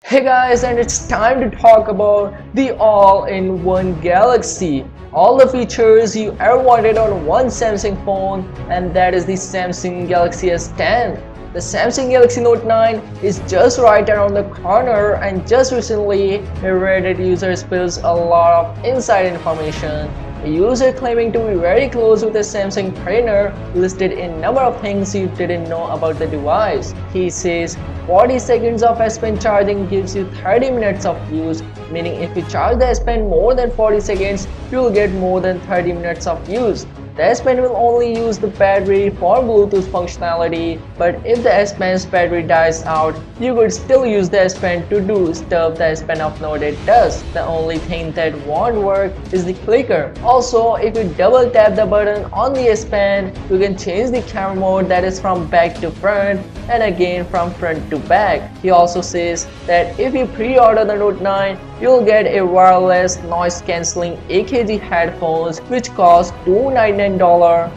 Hey guys, and it's time to talk about the all-in-one Galaxy. All the features you ever wanted on one Samsung phone, and that is the Samsung Galaxy S10. The Samsung Galaxy Note 9 is just right around the corner, and just recently a Reddit user spills a lot of inside information. A user claiming to be very close with a Samsung trainer listed a number of things you didn't know about the device. He says 40 seconds of S Pen charging gives you 30 minutes of use, meaning if you charge the S Pen more than 40 seconds, you'll get more than 30 minutes of use. The S Pen will only use the battery for Bluetooth functionality, but if the S Pen's battery dies out, you could still use the S Pen to do stuff the S Pen of Note 8 does. The only thing that won't work is the clicker. Also, if you double tap the button on the S Pen, you can change the camera mode, that is from back to front and again from front to back. He also says that if you pre-order the Note 9, you'll get a wireless noise cancelling AKG headphones which cost $299,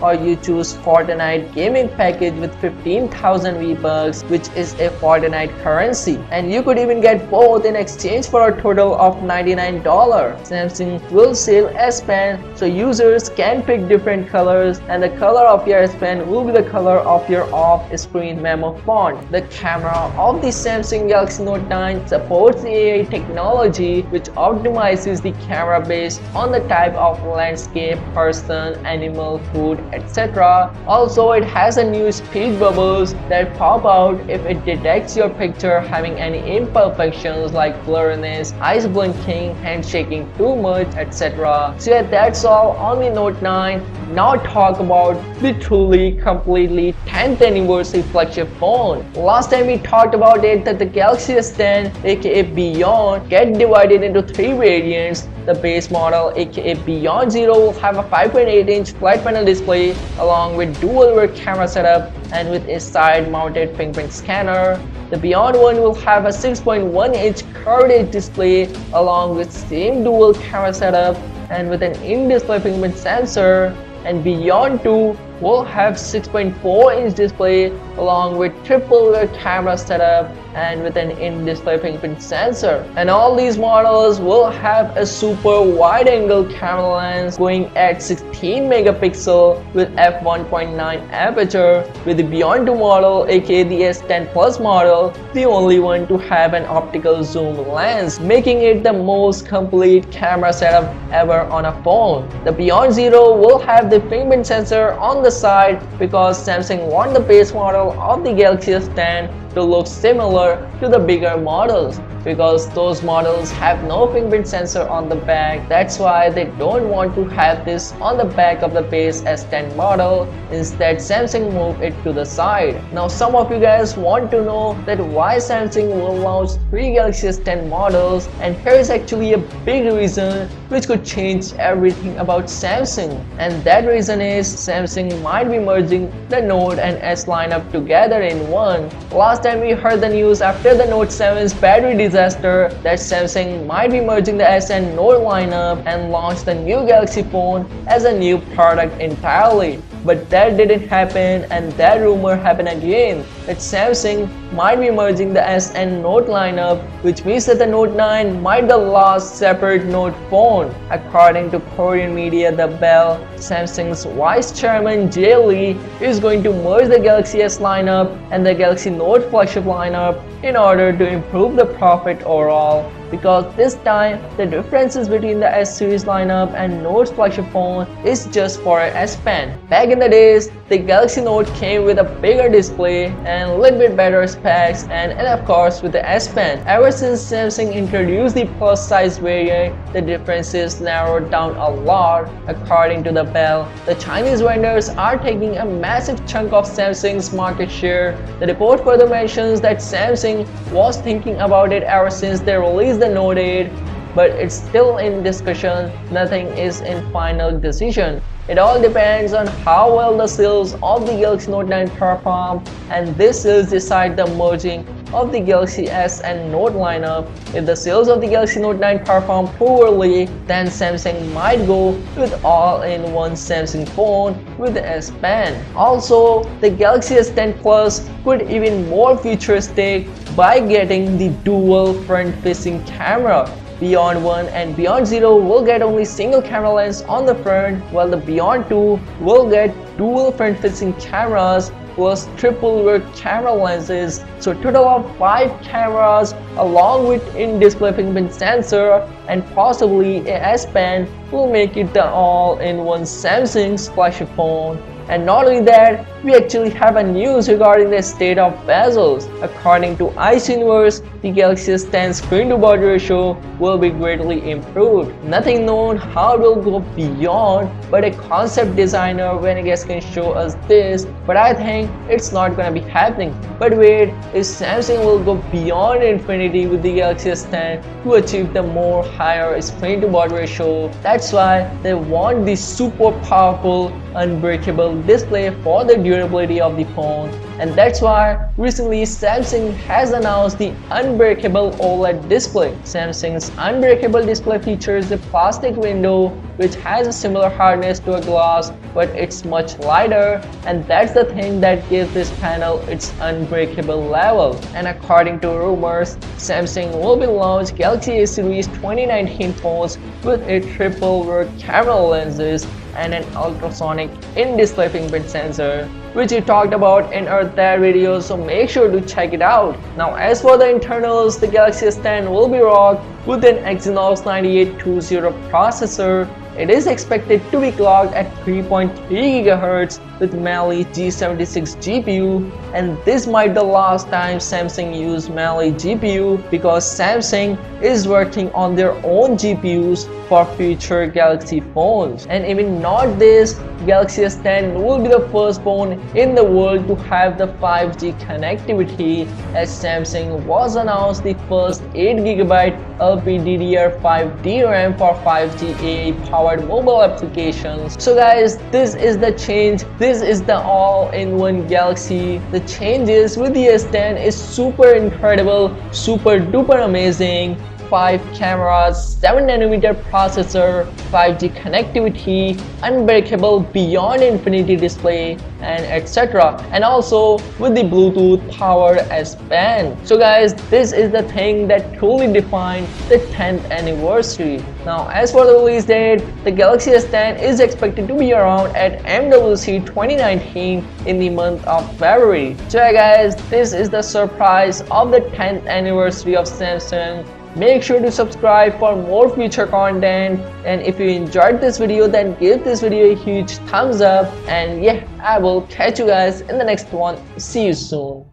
or you choose Fortnite gaming package with 15,000 V-Bucks, which is a Fortnite currency, and you could even get both in exchange for a total of $99. Samsung will sell S Pen so users can pick different colors, and the color of your S Pen will be the color of your off-screen memo font. The camera of the Samsung Galaxy Note 9 supports the AI technology which optimizes the camera based on the type of landscape, person, animal, food, etc. Also, it has a new speed bubbles that pop out if it detects your picture having any imperfections like blurriness, eyes blinking, hand shaking too much, etc. So yeah, that's all on the Note 9. Now talk about the truly, completely 10th anniversary flagship phone. Last time we talked about it that the Galaxy S10 aka Beyond get divided into three variants. The base model aka Beyond Zero will have a 5.8-inch flat panel display along with dual rear camera setup and with a side mounted fingerprint scanner. The Beyond 1 will have a 6.1-inch curved edge display along with same dual camera setup and with an in-display fingerprint sensor. And Beyond 2 will have 6.4-inch display along with triple rear camera setup and with an in-display fingerprint sensor. And all these models will have a super wide-angle camera lens going at 16 megapixel with f1.9 aperture, with the Beyond 2 model aka the S10 Plus model the only one to have an optical zoom lens, making it the most complete camera setup ever on a phone. The Beyond Zero will have the fingerprint sensor on the side because Samsung want the base model of the Galaxy S10 to look similar to the bigger models, because those models have no fingerprint sensor on the back. That's why they don't want to have this on the back of the base S10 model. Instead, Samsung moved it to the side. Now some of you guys want to know that why Samsung will launch 3 Galaxy S10 models, and here is actually a big reason which could change everything about Samsung, and that reason is Samsung might be merging the Note and S lineup together in one. Last time we heard the news after the Note 7's battery disaster that Samsung might be merging the S and Note lineup and launch the new Galaxy phone as a new product entirely. But that didn't happen, and that rumor happened again that Samsung might be merging the S and Note lineup, which means that the Note 9 might be the last separate Note phone. According to Korean media The Bell, Samsung's vice chairman Jay Lee is going to merge the Galaxy S lineup and the Galaxy Note flagship lineup in order to improve the profit overall, because this time the differences between the S series lineup and Note's flagship phone is just for an S Pen. Back in the days, the Galaxy Note came with a bigger display and a little bit better specs and of course with the S Pen. Ever since Samsung introduced the plus size variant, the differences narrowed down a lot. According to The Bell, the Chinese vendors are taking a massive chunk of Samsung's market share. The report further mentions that Samsung was thinking about it ever since they released the Note 8, but it's still in discussion. Nothing is in final decision. It all depends on how well the sales of the Galaxy Note 9 perform, and this sales decide the merging of the Galaxy S and Note lineup. If the sales of the Galaxy Note 9 perform poorly, then Samsung might go with all-in-one Samsung phone with the S Pen. Also, the Galaxy S10 Plus could even more futuristic by getting the dual front-facing camera. Beyond 1 and Beyond 0 will get only single camera lens on the front, while the Beyond 2 will get dual front-facing cameras plus triple rear camera lenses, so total of 5 cameras along with in-display fingerprint sensor and possibly a S Pen will make it the all-in-one Samsung splashy phone. And not only that, we actually have a news regarding the state of bezels. According to Ice Universe, the Galaxy S10 screen-to-body ratio will be greatly improved. Nothing known how it will go beyond, but a concept designer when I guess can show us this, but I think it's not gonna be happening. But wait, if Samsung will go beyond infinity with the Galaxy S10 to achieve the more higher screen-to-body ratio, that's why they want this super powerful unbreakable display for the durability of the phone, and that's why recently Samsung has announced the unbreakable OLED display. Samsung's unbreakable display features a plastic window which has a similar hardness to a glass, but it's much lighter, and that's the thing that gives this panel its unbreakable level. And according to rumors, Samsung will be launching Galaxy A series 2019 phones with a triple rear camera lenses and an ultrasonic in-display fingerprint sensor, which we talked about in our that video, so make sure to check it out. Now as for the internals, the Galaxy S10 will be rocked with an Exynos 9820 processor. It is expected to be clocked at 3.3 GHz with Mali G76 GPU, and this might be the last time Samsung used Mali GPU because Samsung is working on their own GPUs for future Galaxy phones. And even not this, Galaxy S10 will be the first phone in the world to have the 5G connectivity, as Samsung was announced the first 8GB LPDDR5 DRAM for 5G AI powered mobile applications. So guys, this is the change. This is the all-in-one Galaxy. The changes with the S10 is super incredible, super duper amazing. 5 cameras, 7nm processor, 5G connectivity, unbreakable beyond infinity display, and etc. And also with the Bluetooth powered S Pen. So guys, this is the thing that truly defined the 10th anniversary. Now as for the release date, the Galaxy S10 is expected to be around at MWC 2019 in the month of February. So yeah guys, this is the surprise of the 10th anniversary of Samsung. Make sure to subscribe for more future content, and if you enjoyed this video, then give this video a huge thumbs up, and yeah, I will catch you guys in the next one. See you soon.